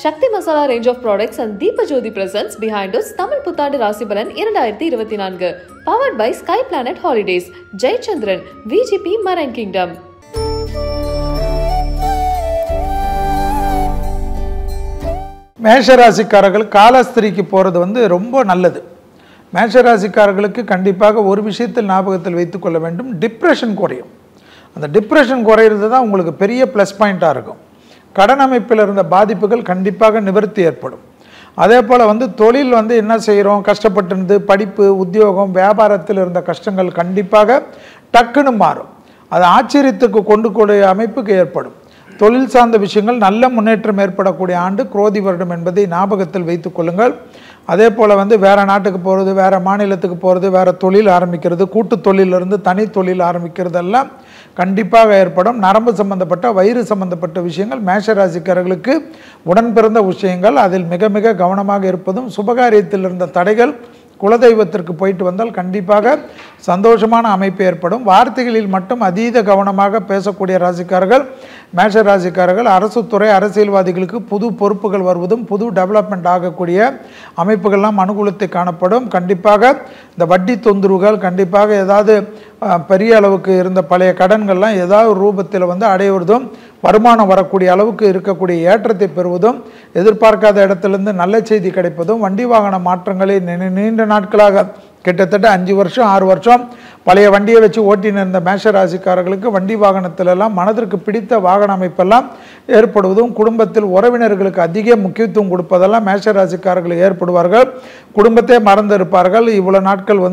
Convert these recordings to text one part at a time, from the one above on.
Shakti Masala range of products and Deepa Jyoti presents behind us Tamil Puttandu Rasibalan 2024. Powered by Sky Planet Holidays, Jay Chandran, VGP Marine Kingdom. மேஷராசிக்காரர்கள் காலஸ்திரிக்கு போகிறது ரொம்ப நல்லது. மேஷராசிக்காரர்களுக்கு கண்டிப்பாக ஒரு விஷயத்தில் ஞாபகத்தில் வைத்துக்கொள்ள வேண்டும், டிப்ரெஷன் குறையும். அந்த டிப்ரெஷன் குறையிறது தான் உங்களுக்கு பெரிய ப்ளஸ் பாயிண்ட்டாக இருக்கும். கடன் அமைப்பில் இருந்த பாதிப்புகள் கண்டிப்பாக நிவர்த்தி ஏற்படும். அதே போல் தொழில் என்ன செய்கிறோம், கஷ்டப்பட்டிருந்து படிப்பு, உத்தியோகம், வியாபாரத்தில் இருந்த கஷ்டங்கள் கண்டிப்பாக டக்குன்னு மாறும். அது ஆச்சரியத்துக்கு கொண்டு கூடிய அமைப்புக்கு ஏற்படும். தொழில் சார்ந்த விஷயங்கள் நல்ல முன்னேற்றம் ஏற்படக்கூடிய ஆண்டு குரோதி வருடம் என்பதை ஞாபகத்தில் வைத்துக் கொள்ளுங்கள். அதே போல் வேறு நாட்டுக்கு போகிறது, வேறு மாநிலத்துக்கு போகிறது, வேறு தொழில் ஆரம்பிக்கிறது, கூட்டு தொழிலிருந்து தனி தொழில் ஆரம்பிக்கிறதெல்லாம் கண்டிப்பாக ஏற்படும். நரம்பு சம்பந்தப்பட்ட வயிறு சம்பந்தப்பட்ட விஷயங்கள் மேஷராசிக்காரர்களுக்கு உடன் பிறந்த விஷயங்கள். அதில் மிக மிக கவனமாக இருப்பதும், சுபகாரியத்தில் இருந்த தடைகள் குலதெய்வத்திற்கு போயிட்டு வந்தால் கண்டிப்பாக சந்தோஷமான அமைப்பு ஏற்படும். வார்த்தைகளில் மட்டும் அதீத கவனமாக பேசக்கூடிய ராசிக்காரர்கள் மேஷராசிக்காரர்கள். அரசு துறை அரசியல்வாதிகளுக்கு புது பொறுப்புகள் வருவதும் புது டெவலப்மெண்ட் ஆகக்கூடிய அமைப்புகள்லாம் அனுகூலத்தை காணப்படும். கண்டிப்பாக இந்த வட்டி தொந்தரவுகள் கண்டிப்பாக ஏதாவது பெரிய அளவுக்கு இருந்த பழைய கடன்கள்லாம் ஏதாவது ரூபத்தில் அடைவதும், வருமானம் வரக்கூடிய அளவுக்கு இருக்கக்கூடிய ஏற்றத்தை பெறுவதும், எதிர்பார்க்காத இடத்துலேருந்து நல்ல செய்தி கிடைப்பதும், வண்டி வாகன மாற்றங்களை நீண்ட நாட்களாக கிட்டத்தட்ட 5 வருஷம் 6 வருஷம் பழைய வண்டியை வச்சு ஓட்டின்னு இருந்த மேஷராசிக்காரர்களுக்கு வண்டி வாகனத்திலெல்லாம் மனதிற்கு பிடித்த வாகன அமைப்பெல்லாம் ஏற்படுவதும், குடும்பத்தில் உறவினர்களுக்கு அதிக முக்கியத்துவம் கொடுப்பதெல்லாம் மேஷராசிக்காரர்கள் ஏற்படுவார்கள். குடும்பத்தை மறந்து இருப்பார்கள். இவ்வளோ நாட்கள்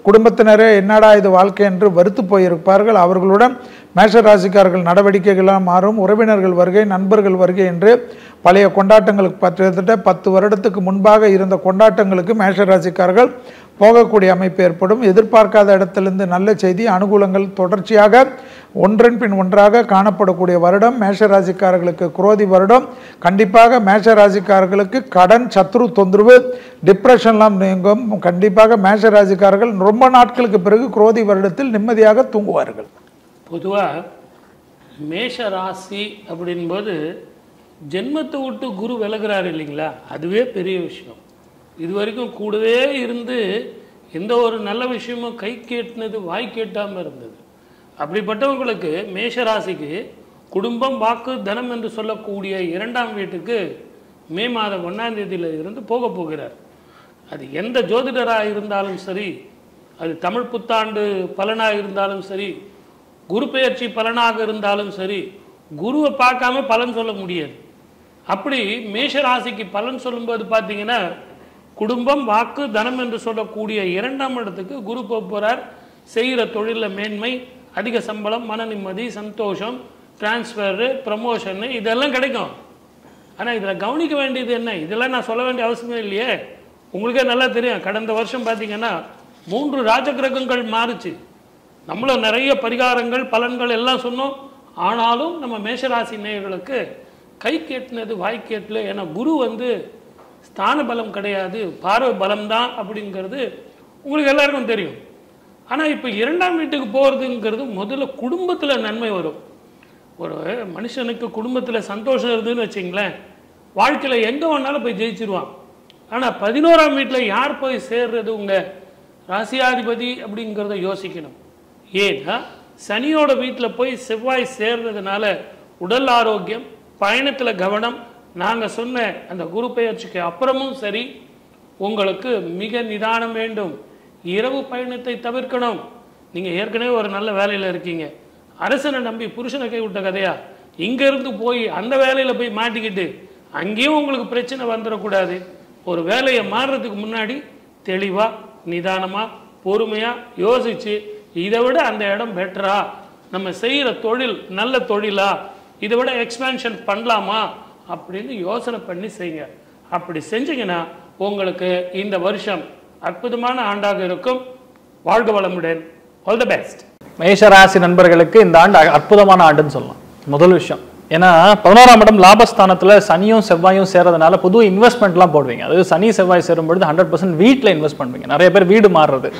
குடும்பத்தினரே என்னடா இது வாழ்க்கை என்று வருத்து போயிருப்பார்கள். அவர்களுடன் மேஷராசிக்காரர்கள் நடவடிக்கைகளாக மாறும். உறவினர்கள் வருகை, நண்பர்கள் வருகை என்று பழைய கொண்டாட்டங்களுக்கு கிட்டத்தட்ட 10 வருடத்துக்கு முன்பாக இருந்த கொண்டாட்டங்களுக்கு மேஷராசிக்காரர்கள் போகக்கூடிய அமைப்பு ஏற்படும். எதிர்பார்க்காத இடத்திலிருந்து நல்ல செய்தி, அனுகூலங்கள் தொடர்ச்சியாக ஒன்றன் பின் ஒன்றாக காணப்படக்கூடிய வருடம் மேஷராசிக்காரர்களுக்கு குரோதி வருடம். கண்டிப்பாக மேஷராசிக்காரர்களுக்கு கடன், சத்ரு தொந்தரவு, டிப்ரெஷன்லாம் நீங்கும். கண்டிப்பாக மேஷராசிக்காரர்கள் ரொம்ப நாட்களுக்கு பிறகு குரோதி வருடத்தில் நிம்மதியாக தூங்குவார்கள். பொதுவாக மேஷ ராசி அப்படின்போது ஜென்மத்தை விட்டு குரு விலகிறாரு இல்லைங்களா, அதுவே பெரிய விஷயம். இது வரைக்கும் கூடவே இருந்து எந்த ஒரு நல்ல விஷயமும் கை கேட்டினது வாய் கேட்டாமல் இருந்தது. அப்படிப்பட்டவங்களுக்கு மேஷராசிக்கு குடும்பம், வாக்கு, தனம் என்று சொல்லக்கூடிய 2ஆம் வீட்டுக்கு மே மாதம் 1ஆம் தேதியில் இருந்து போகிறார். அது எந்த ஜோதிடராக இருந்தாலும் சரி, அது தமிழ் புத்தாண்டு பலனாக இருந்தாலும் சரி, குரு பெயர்ச்சி பலனாக இருந்தாலும் சரி, குருவை பார்க்காம பலன் சொல்ல முடியாது. அப்படி மேஷராசிக்கு பலன் சொல்லும்போது பார்த்தீங்கன்னா குடும்பம், வாக்கு, தனம் என்று சொல்லக்கூடிய 2ஆம் இடத்துக்கு குரு போகிறார். செய்கிற தொழிலில் மேன்மை, அதிக சம்பளம், மன நிம்மதி, சந்தோஷம், டிரான்ஸ்ஃபரு, ப்ரமோஷனு இதெல்லாம் கிடைக்கும். ஆனால் இதில் கவனிக்க வேண்டியது என்ன, இதெல்லாம் நான் சொல்ல வேண்டிய அவசியமே இல்லையே. உங்களுக்கே நல்லா தெரியும், கடந்த வருஷம் பார்த்தீங்கன்னா 3 ராஜகிரகங்கள் மாறுச்சு. நம்மளும் நிறைய பரிகாரங்கள், பலன்கள் எல்லாம் சொன்னோம். ஆனாலும் நம்ம மேஷராசி நேயர்களுக்கு கை கேட்டினது வாய் கேட்டல. ஏன்னா குரு ஸ்தான பலம் கிடையாது, பார்வை பலம்தான் அப்படிங்கிறது உங்களுக்கு எல்லாருக்கும் தெரியும். ஆனால் இப்போ 2ஆம் வீட்டுக்கு போகிறதுங்கிறது முதல்ல குடும்பத்தில் நன்மை வரும். ஒரு மனுஷனுக்கு குடும்பத்தில் சந்தோஷம் இருந்ததுன்னு வச்சிங்களேன், வாழ்க்கையில் எங்கே வேணாலும் போய் ஜெயிச்சிருவான். ஆனால் 11ஆம் வீட்டில் யார் போய் சேர்றது, உங்கள் ராசியாதிபதி அப்படிங்கிறத யோசிக்கணும். ஏன்னா சனியோட வீட்டில் போய் செவ்வாய் சேர்றதுனால உடல் ஆரோக்கியம், பயணத்தில் கவனம். நாங்கள் சொன்ன அந்த குரு பெயர்ச்சிக்கு அப்புறமும் சரி, உங்களுக்கு மிக நிதானம் வேண்டும். இரவு பயணத்தை தவிர்க்கணும். நீங்கள் ஏற்கனவே ஒரு நல்ல வேலையில் இருக்கீங்க, அரசனை நம்பி புருஷனை கை விட்ட கதையா, இங்கேருந்து போய் அந்த வேலையில் போய் மாட்டிக்கிட்டு அங்கேயும் உங்களுக்கு பிரச்சனை வந்துடக்கூடாது. ஒரு வேலையை மாறுறதுக்கு முன்னாடி தெளிவாக, நிதானமாக, பொறுமையாக யோசித்து, இதை விட அந்த இடம் பெட்டரா, நம்ம செய்கிற தொழில் நல்ல தொழிலா, இதை விட எக்ஸ்பேன்ஷன் பண்ணலாமா அப்படின்னு யோசனை பண்ணி செய்யுங்க. அப்படி செஞ்சீங்கன்னா உங்களுக்கு இந்த வருஷம் அற்புதமான ஆண்டாக இருக்கும். வாழ்க வளமுடன். All the best. மேஷராசி நண்பர்களுக்கு இந்த ஆண்டு அற்புதமான ஆண்டுன்னு சொல்லலாம். முதல் விஷயம், ஏன்னா 11ஆம் இடம் லாபஸ்தானத்தில் சனியும் செவ்வாயும் சேர்றதுனால புது இன்வெஸ்ட்மெண்ட்லாம் போடுவீங்க. அதாவது சனி செவ்வாய் சேரும்பொழுது 100% வீட்டில் இன்வெஸ்ட் பண்ணுவீங்க. நிறைய பேர் வீடு மாறுறது,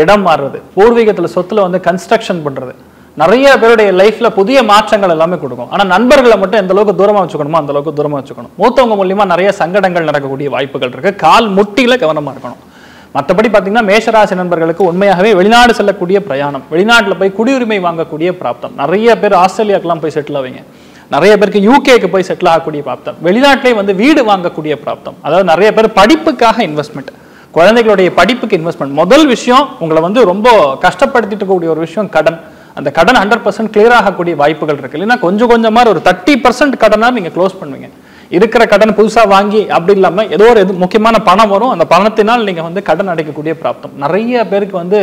இடம் மாறுறது, பூர்வீகத்தில் சொத்துல கன்ஸ்ட்ரக்ஷன் பண்ணுறது, நிறைய பேருடைய லைஃப்ல புதிய மாற்றங்கள் எல்லாமே கொடுக்கும். ஆனா நண்பர்களை மட்டும் எந்த அளவுக்கு தூரமா வச்சுக்கணுமோ அந்த அளவுக்கு தூரமா வச்சுக்கணும். மூத்தவங்க மூலியமா நிறைய சங்கடங்கள் நடக்கக்கூடிய வாய்ப்புகள் இருக்கு. கால் முட்டியில கவனமா இருக்கணும். மற்றபடி பார்த்தீங்கன்னா மேஷராசி நண்பர்களுக்கு உண்மையாகவே வெளிநாடு செல்லக்கூடிய பிரயாணம், வெளிநாட்டில் போய் குடியுரிமை வாங்கக்கூடிய பிராப்தம். நிறைய பேர் ஆஸ்திரேலியாக்கெல்லாம் போய் செட்டில் ஆவீங்க. நிறைய பேருக்கு யூகேக்கு போய் செட்டில் ஆகக்கூடிய பிராப்தம். வெளிநாட்டிலே வந்து வீடு வாங்கக்கூடிய பிராப்தம். அதாவது நிறைய பேர் படிப்புக்காக இன்வெஸ்ட்மெண்ட், குழந்தைகளுடைய படிப்புக்கு இன்வெஸ்ட்மெண்ட். முதல் விஷயம் உங்களை வந்து ரொம்ப கஷ்டப்படுத்திட்டு இருக்கக்கூடிய ஒரு விஷயம் கடன். அந்த கடன் 100% கிளியர் ஆகக்கூடிய வாய்ப்புகள் இருக்கு. இல்லைன்னா கொஞ்சம் கொஞ்சமாக ஒரு 30% கடனாக நீங்கள் க்ளோஸ் பண்ணுவீங்க. இருக்கிற கடன் புதுசாக வாங்கி அப்படி இல்லாமல் ஏதோ ஒரு முக்கியமான பணம் வரும், அந்த பணத்தினால் நீங்கள் வந்து கடன் அடைக்கக்கூடிய பிராப்தம். நிறைய பேருக்கு வந்து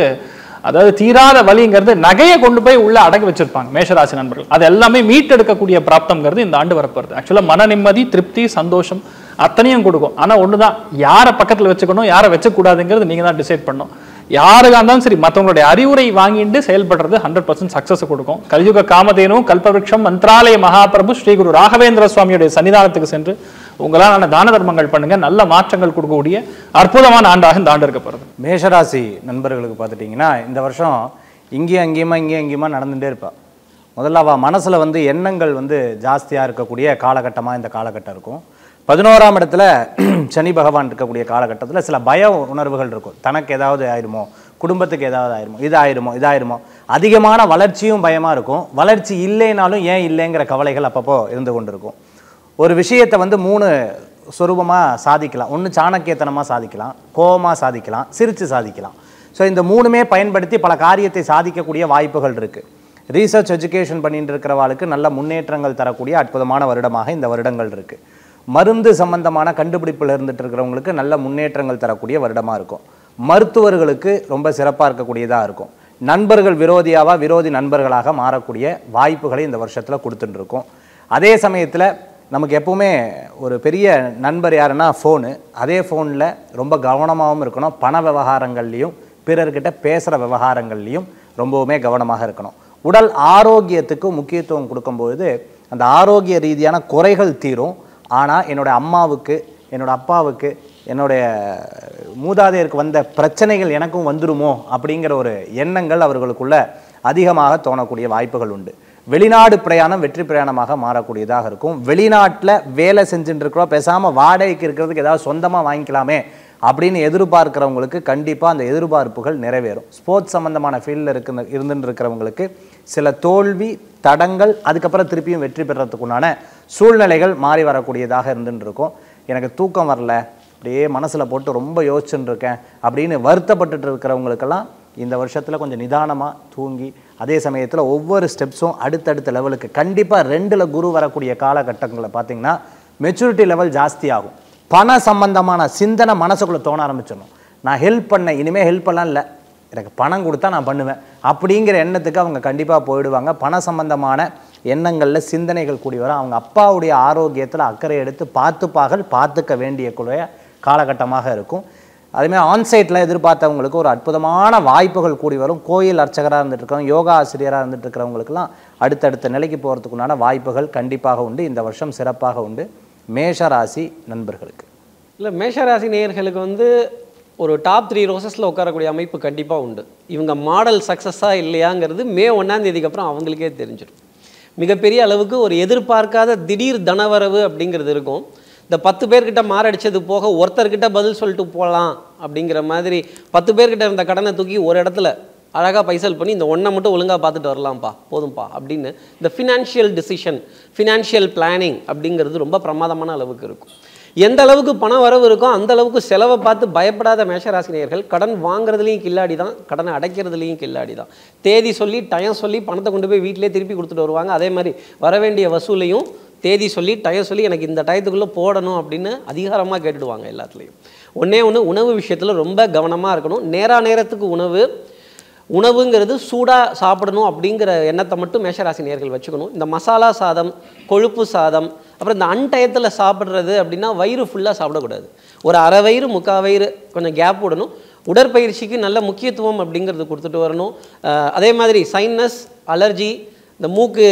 அதாவது தீராத வலிங்கிறது நகையை கொண்டு போய் உள்ள அடக்கி வச்சிருப்பாங்க மேஷராசி நண்பர்கள். அது எல்லாமே மீட்டெடுக்கக்கூடிய பிராப்தம்ங்கிறது இந்த ஆண்டு வரப்போகிறது. ஆக்சுவலாக மன நிம்மதி, திருப்தி, சந்தோஷம் அத்தனையும் கொடுக்கும். ஆனால் ஒன்று தான், யாரை பக்கத்தில் வச்சுக்கணும் யாரை வச்சக்கூடாதுங்கிறது நீங்கள் தான் டிசைட் பண்ணணும். யாருக்காக இருந்தாலும் சரி மற்றவங்களுடைய அறிவுரை வாங்கிட்டு செயல்படுறது 100% சக்சஸ் கொடுக்கும். கலியுக காமதேனும் கல்பவருஷம் மந்த்ராலய மகாபிரபு ஸ்ரீ குரு ராகவேந்திர சுவாமியுடைய சன்னிதானத்துக்கு சென்று உங்களால் தான தர்மங்கள் பண்ணுங்க. நல்ல மாற்றங்கள் கொடுக்கக்கூடிய அற்புதமான ஆண்டாக இந்த ஆண்டு இருக்க போகிறது. மேஷராசி நண்பர்களுக்கு பார்த்துட்டிங்கன்னா இந்த வருஷம் இங்கேயும் அங்கேயுமா நடந்துகிட்டே இருப்பா. முதல்ல அவள் மனசில் வந்து எண்ணங்கள் வந்து ஜாஸ்தியாக இருக்கக்கூடிய காலகட்டமாக இந்த காலகட்டம் இருக்கும். 11ஆம் இடத்துல சனி பகவான் இருக்கக்கூடிய காலகட்டத்தில் சில பய உணர்வுகள் இருக்கும். தனக்கு ஏதாவது ஆயிருமோ, குடும்பத்துக்கு ஏதாவது ஆயிருமோ, இதாயிருமோ. அதிகமான வளர்ச்சியும் பயமாக இருக்கும். வளர்ச்சி இல்லைனாலும் ஏன் இல்லைங்கிற கவலைகள் அப்பப்போ இருந்து கொண்டு இருக்கும். ஒரு விஷயத்தை வந்து 3 சொரூபமாக சாதிக்கலாம். ஒன்று சாணக்கியத்தனமாக சாதிக்கலாம், கோபமாக சாதிக்கலாம், சிரித்து சாதிக்கலாம். ஸோ இந்த 3மே பயன்படுத்தி பல காரியத்தை சாதிக்கக்கூடிய வாய்ப்புகள் இருக்குது. ரீசர்ச் எஜுகேஷன் பண்ணிட்டு இருக்கிறவாளுக்கு நல்ல முன்னேற்றங்கள் தரக்கூடிய அற்புதமான வருடமாக இந்த வருடங்கள் இருக்குது. மருந்து சம்பந்தமான கண்டுபிடிப்பில் இருந்துட்டு இருக்கிறவங்களுக்கு நல்ல முன்னேற்றங்கள் தரக்கூடிய வருடமாக இருக்கும். மருத்துவர்களுக்கு ரொம்ப சிறப்பாக இருக்கக்கூடியதாக இருக்கும். நண்பர்கள் விரோதி நண்பர்களாக மாறக்கூடிய வாய்ப்புகளை இந்த வருஷத்தில் கொடுத்துட்டு இருக்கோம். அதே சமயத்தில் நமக்கு எப்பவுமே ஒரு பெரிய நண்பர் யாருன்னா ஃபோனு. அதே ஃபோனில் ரொம்ப கவனமாகவும் இருக்கணும். பண விவகாரங்கள்லையும் பிறர்கிட்ட பேசுகிற விவகாரங்கள்லையும் ரொம்பவுமே கவனமாக இருக்கணும். உடல் ஆரோக்கியத்துக்கு முக்கியத்துவம் கொடுக்கும்போது அந்த ஆரோக்கிய ரீதியான குறைகள் தீரும். ஆனால் என்னோடய அம்மாவுக்கு, என்னோடய அப்பாவுக்கு, என்னுடைய மூதாதையருக்கு வந்த பிரச்சனைகள் எனக்கும் வந்துருமோ அப்படிங்கிற ஒரு எண்ணங்கள் அவர்களுக்குள்ள அதிகமாக தோணக்கூடிய வாய்ப்புகள் உண்டு. வெளிநாடு பிரயாணம் வெற்றி பிரயாணமாக மாறக்கூடியதாக இருக்கும். வெளிநாட்டில் வேலை செஞ்சுட்டு இருக்கிறோம், பேசாமல் வாடகைக்கு இருக்கிறதுக்கு ஏதாவது சொந்தமாக வாங்கிக்கலாமே அப்படின்னு எதிர்பார்க்கிறவங்களுக்கு கண்டிப்பாக அந்த எதிர்பார்ப்புகள் நிறைவேறும். ஸ்போர்ட்ஸ் சம்மந்தமான ஃபீல்டில் இருந்துட்டு இருக்கிறவங்களுக்கு சில தோல்வி தடங்கள் அதுக்கப்புறம் திருப்பியும் வெற்றி பெறத்துக்குண்டான சூழ்நிலைகள் மாறி வரக்கூடியதாக இருந்துட்டு இருக்கும். எனக்கு தூக்கம் வரல, அப்படியே மனசில் போட்டு ரொம்ப யோசிச்சுட்டு இருக்கேன் அப்படின்னு வருத்தப்பட்டுட்டு இருக்கிறவங்களுக்கெல்லாம் இந்த வருஷத்தில் கொஞ்சம் நிதானமாக தூங்கி அதே சமயத்தில் ஒவ்வொரு ஸ்டெப்ஸும் அடுத்தடுத்த லெவலுக்கு கண்டிப்பாக 2ல் குரு வரக்கூடிய காலகட்டங்களை பார்த்திங்கன்னா மெச்சூரிட்டி லெவல் ஜாஸ்தி ஆகும். பண சம்பந்தமான சிந்தனை மனசுக்குள்ளே தோண ஆரம்பிச்சிடணும். நான் ஹெல்ப் பண்ணேன், இனிமேல் ஹெல்ப் பண்ணலாம் இல்லை, எனக்கு பணம் கொடுத்தா நான் பண்ணுவேன் அப்படிங்கிற எண்ணத்துக்கு அவங்க கண்டிப்பாக போயிடுவாங்க. பண சம்பந்தமான எண்ணங்களில் சிந்தனைகள் கூடி வரும். அவங்க அப்பாவுடைய ஆரோக்கியத்தில் அக்கறை எடுத்து பார்த்துக்க வேண்டிய காலகட்டமாக இருக்கும். அதுமாதிரி ஆன்சைட்டில் எதிர்பார்த்தவங்களுக்கு ஒரு அற்புதமான வாய்ப்புகள் கூடி வரும். கோயில் அர்ச்சகராக இருந்துட்டு இருக்கிறவங்க, யோகா ஆசிரியராக இருந்துட்டு இருக்கிறவங்களுக்கெல்லாம் அடுத்தடுத்த நிலைக்கு போகிறதுக்குண்டான வாய்ப்புகள் கண்டிப்பாக உண்டு. இந்த வருஷம் சிறப்பாக உண்டு மேஷராசி நண்பர்களுக்கு. இல்லை, மேஷராசி நேயர்களுக்கு வந்து ஒரு டாப் 3 ரோசஸில் உட்காரக்கூடிய அமைப்பு கண்டிப்பாக உண்டு. இவங்க மாடல் சக்ஸஸாக இல்லையாங்கிறது மே 1ஆம் தேதிக்கு அப்புறம் அவங்களுக்கே தெரிஞ்சிடும். மிகப்பெரிய அளவுக்கு ஒரு எதிர்பார்க்காத திடீர் தனவரவு அப்படிங்கிறது இருக்கும். இந்த 10 பேர்கிட்ட மாரடிச்சது போக ஒருத்தர்கிட்ட பதில் சொல்லிட்டு போகலாம் அப்படிங்கிற மாதிரி 10 பேர்கிட்ட இருந்த கடனை தூக்கி ஒரு இடத்துல அழகாக பைசல் பண்ணி இந்த ஒன்றை மட்டும் ஒழுங்காக பார்த்துட்டு வரலாம்ப்பா, போதும்ப்பா அப்படின்னு இந்த ஃபினான்ஷியல் டிசிஷன், ஃபினான்ஷியல் பிளானிங் அப்படிங்கிறது ரொம்ப பிரமாதமான அளவுக்கு இருக்கும். எந்த அளவுக்கு பண வரவு இருக்கோ அந்த அளவுக்கு செலவை பார்த்து பயப்படாத மேஷராசினியர்கள் கடன் வாங்குறதுலையும் கில்லாடி தான், கடனை அடைக்கிறதுலையும் கில்லாடி தான். தேதி சொல்லி டயம் சொல்லி பணத்தை கொண்டு போய் வீட்டிலே திருப்பி கொடுத்துட்டு வருவாங்க. அதே மாதிரி வர வேண்டிய வசூலையும் தேதி சொல்லி டயம் சொல்லி எனக்கு இந்த டயத்துக்குள்ளே போடணும் அப்படின்னு அதிகாரமாக கேட்டுடுவாங்க. எல்லாத்துலேயும் ஒன்று உணவு விஷயத்தில் ரொம்ப கவனமாக இருக்கணும். நேரத்துக்கு உணவுங்கிறது சூடாக சாப்பிடணும் அப்படிங்கிற எண்ணத்தை மட்டும் மேஷராசி நேயர்கள் வச்சுக்கணும். இந்த மசாலா சாதம், கொழுப்பு சாதம், அப்புறம் இந்த அன்டயத்தில் சாப்பிட்றது அப்படின்னா வயிறு ஃபுல்லாக சாப்பிடக்கூடாது. ஒரு அரை வயிறு 3/4 வயிறு கொஞ்சம் கேப் விடணும். உடற்பயிற்சிக்கு நல்ல முக்கியத்துவம் அப்படிங்கிறது கொடுத்துட்டு வரணும். அதே மாதிரி சைனஸ், அலர்ஜி, இந்த மூக்கு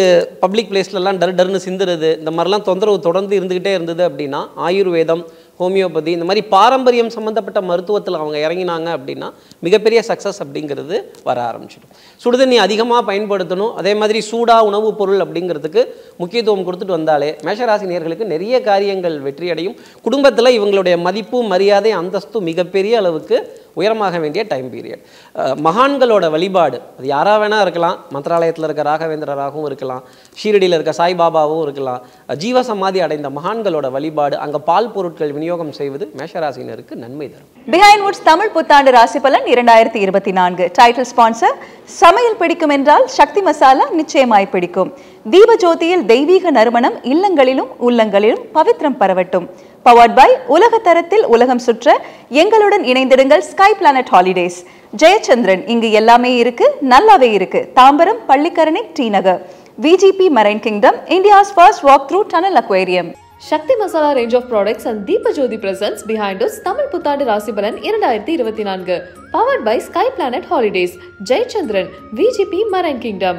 பப்ளிக் பிளேஸ்லலாம் டர்னு சிந்துறது, இந்த மாதிரிலாம் தொந்தரவு தொடர்ந்து இருந்துக்கிட்டே இருந்தது அப்படின்னா ஆயுர்வேதம், ஹோமியோபதி இந்த மாதிரி பாரம்பரியம் சம்மந்தப்பட்ட மருத்துவத்தில் அவங்க இறங்கினாங்க அப்படின்னா மிகப்பெரிய சக்ஸஸ் அப்படிங்கிறது வர ஆரம்பிச்சிடும். சுடுதண்ணி அதிகமாக பயன்படுத்தணும், அதே மாதிரி சூடாக உணவுப் பொருள் அப்படிங்கிறதுக்கு முக்கியத்துவம் கொடுத்துட்டு வந்தாலே மேஷராசி நேயர்களுக்கு நிறைய காரியங்கள் வெற்றியடையும். குடும்பத்தில் இவங்களுடைய மதிப்பு மரியாதை அந்தஸ்து மிகப்பெரிய அளவுக்கு உயரமாக வேண்டிய டைம் பீரியட். மகான்களோட வழிபாடு அது யாராக வேணா இருக்கலாம், மந்திராலயத்தில் இருக்க ராகவேந்திரராகவும் இருக்கலாம், ஷீரடியில் இருக்க சாய்பாபாவும் இருக்கலாம். ஜீவசமாதி அடைந்த மகான்களோட வழிபாடு, அங்கே பால் பொருட்கள் விநியோகம் செய்வது மேஷராசினருக்கு நன்மை தரும். பிஹைண்ட் வுட்ஸ் தமிழ் புத்தாண்டு ராசி பலன் 2024 டைட்டில் ஸ்பான்சர். சமையல் பிடிக்கும் என்றால் சக்தி மசாலா நிச்சயமாய் பிடிக்கும். தீபஜோதியில் தெய்வீக நறுமணம் இல்லங்களிலும் உள்ளங்களிலும் பவித்ரம் பரவட்டும். பவர்ட் பை உலக தரத்தில் உலகம் சுற்ற எங்களுடன் இணைந்திடுங்கள் ஸ்கை பிளானட் ஹாலிடேஸ். ஜெயச்சந்திரன், இங்கு எல்லாமே இருக்கு, நல்லாவே இருக்கு. Tambaram, Pallikaranai, D Nagar. VGP Marine Kingdom, India's first walk-through tunnel aquarium. Shakti Masala range of products and Deepa Jyoti presents behind us Tamil Puttandu Rasibalan 2024. Powered by Sky Planet Holidays, Jayachandran, VGP Marine Kingdom.